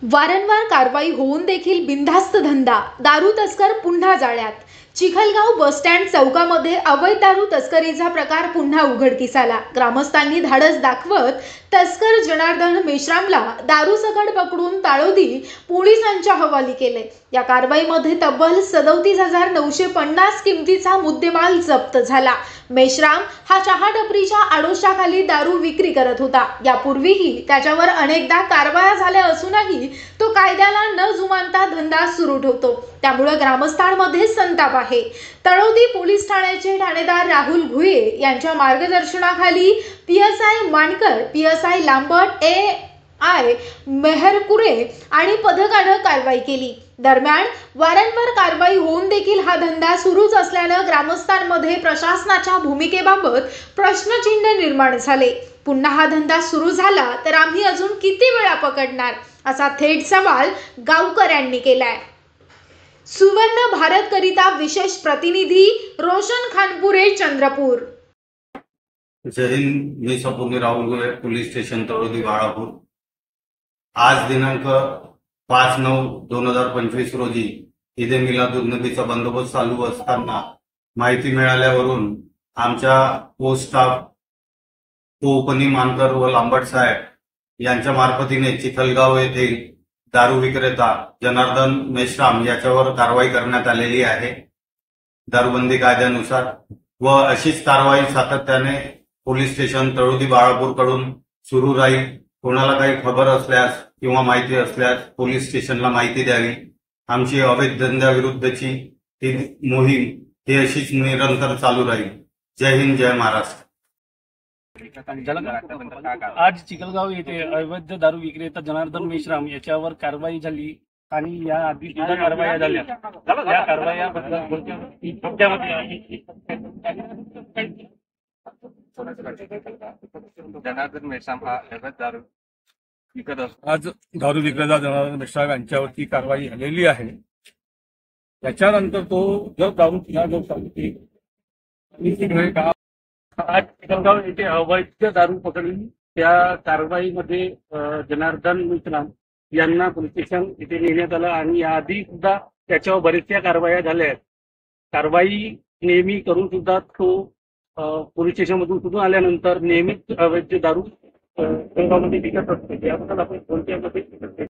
वारंवार कारवाई होऊन देखील बिनधास्त धंदा दारू तस्कर पुन्हा जाळ्यात। चिखलगाव बसस्टँड चौकामध्ये अवैध दारू तस्करीचा प्रकार पुन्हा उघडकीस आला। ग्रामस्थांनी धाडस दाखवत तस्कर जनार्दन मेश्रामला दारू सकट पकडून ताळोदी पोलिसांच्या हवाली केले। या कारवाईमध्ये तब्बल 37,950 किमतीचा मुद्देमाल जप्त झाला। मेश्राम हा चहा टपरीच्या आडोशाखाली दारू विक्री करत होता। यापूर्वीही त्याच्यावर अनेकदा कारवाया झाल्या असूनही तो कायद्याला न जुमानता धंदा सुरू ठेवतो। त्यामुळे ग्रामस्थांमध्ये संताप आहे। तळोदी पोलीस ठाण्याचे ठाणेदार राहुल भुये यांच्या मार्गदर्शनाखाली पीएसआय मानकर, पीएसआय लांबट, एआय मेहरकुरे आणि पथकाने कारवाई केली। दरम्यान वारंवार कारवाई होऊन देखील हा धंदा सुरूच असल्याने ग्रामस्थांमध्ये प्रशासनाच्या भूमिकेबाबत प्रश्नचिन्ह निर्माण झाले। पुन्हा हा धंदा सुरू झाला तर आम्ही अजून किती वेळा पकडणार, असा थेट सवाल गावकऱ्यांनी केलाय। सुवर्ण भारत करिता विशेष प्रतिनिधी रोशन खानपुरे, चंद्रपूर। जय हिंद। मी सपुनी राहुल भुये, पोलीस स्टेशन तळोदी बाळापूर। आज दिनांक 5/9/2025 रोजी ईद ए मिलादुन्नबीचा बंदोबस्त चालू असताना माहिती मिळाल्यावरून आमच्या पोस्ट स्टाफ कोपनी मानकर व लांबट साहेब यांच्या मार्फतीने चिखलगाव येथील दारू विक्रेता जनार्दन मेश्राम याच्यावर कारवाई करण्यात आलेली आहे दारूबंदी कायद्यानुसार। व अशीच कारवाई सातत्याने पोलीस स्टेशन तळोदी बाळापूर कडून सुरू राहील। कोणाला काही खबर असल्यास किंवा माहिती असल्यास पोलीस स्टेशनला माहिती द्यावी। आमची अवैध धंद्याविरुद्धची ही मोहीम ही अशीच निरंतर चालू राहील। जय हिंद, जय महाराष्ट्र। आज चिखलगाव येथे अवैध दारू विक्रेता जनार्दन मेश्राम याच्यावर कारवाई झाली आणि या आधी सुद्धा कारवाया झाल्या। या कारवायाबद्दल जनार्दन मेश्राम हा अवैध दारू विकत असतो। आज दारू विक्रेता जनार्दन मेश्राम यांच्यावरती कारवाई झालेली आहे। त्याच्यानंतर तो जर दारू पिला आज चिखलगाव येथे अवैध दारू पकडून त्या कारवाईमध्ये जनार्दन मेश्राम यांना पोलीस स्टेशन इथे नेण्यात आलं आणि याआधी सुद्धा त्याच्यावर बरेचशा कारवाया झाल्या आहेत। कारवाई नेहमी करून सुद्धा तो पोलीस स्टेशनमधून सुद्धा आल्यानंतर नेहमीच अवैध दारू चिखलगावमध्ये विकत असतो। याबद्दल आपण कोणत्या